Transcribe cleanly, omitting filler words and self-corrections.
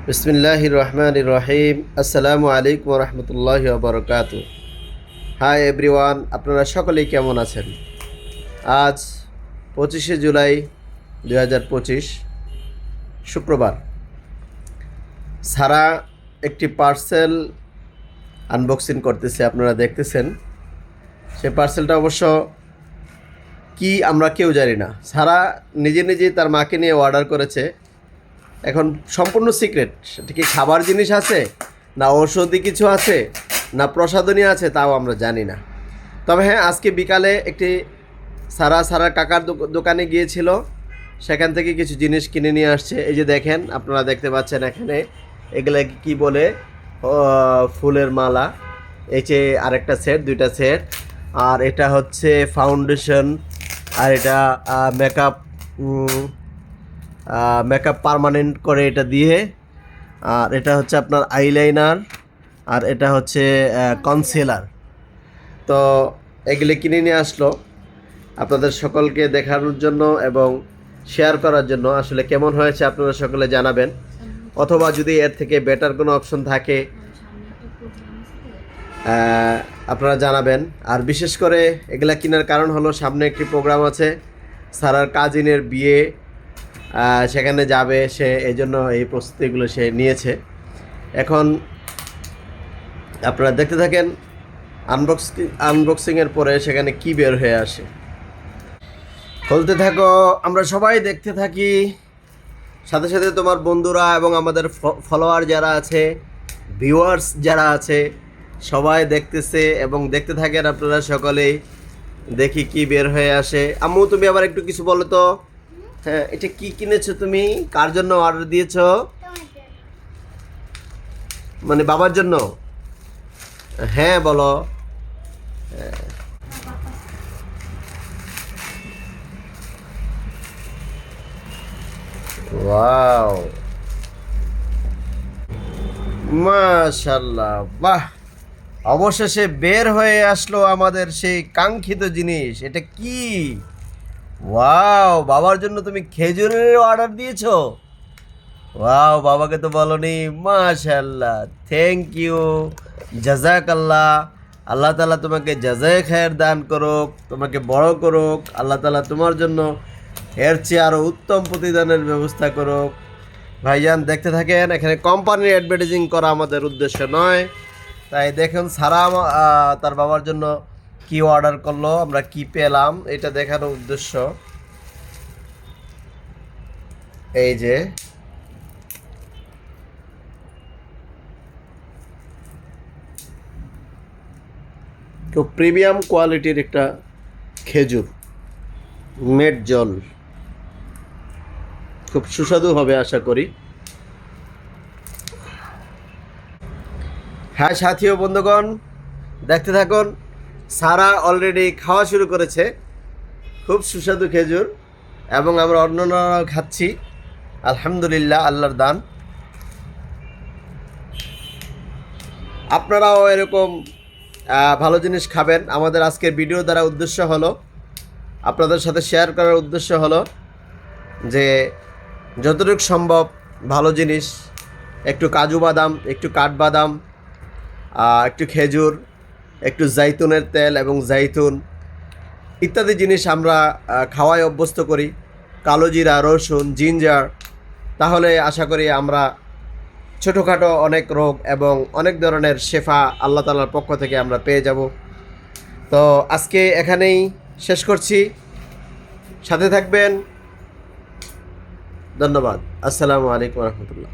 বিসমিল্লাহির রহমানির রহিম। আসসালামু আলাইকুম রহমতুল্লাহি ওয়া হাই এভরিওয়ান, আপনারা সকলেই কেমন আছেন? আজ 25শে জুলাই 2025 শুক্রবার। সারা একটি পার্সেল আনবক্সিং করতেছে, আপনারা দেখতেছেন। সে পার্সেলটা অবশ্য কি আমরা কেউ জানি না। সারা নিজে নিজেই তার মাকে নিয়ে অর্ডার করেছে। এখন সম্পূর্ণ সিক্রেট, সেটা কি খাবার জিনিস আছে, না ঔষধি কিছু আছে, না প্রসাধনী আছে, তাও আমরা জানি না। তবে হ্যাঁ, আজকে বিকালে একটি সারা কাকার দোকানে গিয়েছিল, সেখান থেকে কিছু জিনিস কিনে নিয়ে আসছে। এই যে দেখেন, আপনারা দেখতে পাচ্ছেন এখানে এগুলা কি বলে, ফুলের মালা। এই যে আরেকটা সেট, দুইটা সেট। আর এটা হচ্ছে ফাউন্ডেশন, আর এটা মেকআপ মেকআপ পার্মানেন্ট করে এটা দিয়ে। আর এটা হচ্ছে আপনার আইলাইনার, আর এটা হচ্ছে কনসিলার। তো এগুলি কিনে নিয়ে আসলো আপনাদের সকলকে দেখানোর জন্য এবং শেয়ার করার জন্য। আসলে কেমন হয়েছে আপনারা সকলে জানাবেন, অথবা যদি এর থেকে বেটার কোনো অপশন থাকে আপনারা জানাবেন। আর বিশেষ করে এগুলা কেনার কারণ হলো, সামনে একটি প্রোগ্রাম আছে, সারার কাজিনের বিয়ে, সেখানে যাবে সে, এই জন্য এই প্রস্তুতিগুলো সে নিয়েছে। এখন আপনারা দেখতে থাকেন আনবক্সিংয়ের পরে সেখানে কি বের হয়ে আসে। খুলতে থাকো, আমরা সবাই দেখতে থাকি, সাথে সাথে তোমার বন্ধুরা এবং আমাদের ফলোয়ার যারা আছে, ভিউয়ার্স যারা আছে, সবাই দেখতেছে এবং দেখতে থাকেন আপনারা সকলেই। দেখি কি বের হয়ে আসে। আম্মু, তুমি আবার একটু কিছু বলো তো। হ্যাঁ, এটা কি কিনেছো তুমি? কার জন্য অর্ডার দিয়েছো? মানে বাবার জন্য? হ্যাঁ বলো। ওয়াও, মাশাআল্লাহ, বাহ! অবশেষে বের হয়ে আসলো আমাদের সেই কাঙ্ক্ষিত জিনিস। এটা কি? ওয়াও, বাবার জন্য তুমি খেজুরের অর্ডার দিয়েছো? ওয়াও, বাবাকে তো বলনি। মাশাআল্লাহ, থ্যাংক ইউ, জাযাকাল্লাহ। আল্লাহ তাআলা তোমাকে জাযায়ে খায়ের দান করুক, তোমাকে বড় করুক। আল্লাহ তাআলা তোমার জন্য এর চেয়ে আরও উত্তম প্রতিদানের ব্যবস্থা করুক। ভাইজান দেখতে থাকেন, এখানে কোম্পানির অ্যাডভার্টাইজিং করা আমাদের উদ্দেশ্য নয়। তাই দেখুন, সারা তার বাবার জন্য কি অর্ডার করলো, আমরা কি পেলাম, এটা দেখানোর উদ্দেশ্য। এই যে খুব প্রিমিয়াম কোয়ালিটির একটা খেজুর, মেড জল, খুব সুস্বাদু হবে আশা করি। হ্যাঁ সাথী ও বন্ধুগণ, দেখতে থাকুন। সারা অলরেডি খাওয়া শুরু করেছে, খুব সুস্বাদু খেজুর, এবং আমরা অন্যান্যরাও খাচ্ছি। আলহামদুলিল্লাহ, আল্লাহর দান। আপনারাও এরকম ভালো জিনিস খাবেন। আমাদের আজকের ভিডিও দ্বারা উদ্দেশ্য হলো, আপনাদের সাথে শেয়ার করার উদ্দেশ্য হলো যে যতটুকু সম্ভব ভালো জিনিস, একটু কাজু বাদাম, একটু কাঠবাদাম, একটু খেজুর, একটু জাইতুনের তেল এবং জাইতুন ইত্যাদি জিনিস আমরা খাওয়ায় অভ্যস্ত করি। কালো জিরা, রসুন, জিঞ্জার। তাহলে আশা করি আমরা ছোটোখাটো অনেক রোগ এবং অনেক ধরনের শেফা আল্লাহ তাআলার পক্ষ থেকে আমরা পেয়ে যাব। তো আজকে এখানেই শেষ করছি, সাথে থাকবেন। ধন্যবাদ। আসসালামু আলাইকুম রহমতুল্লাহ।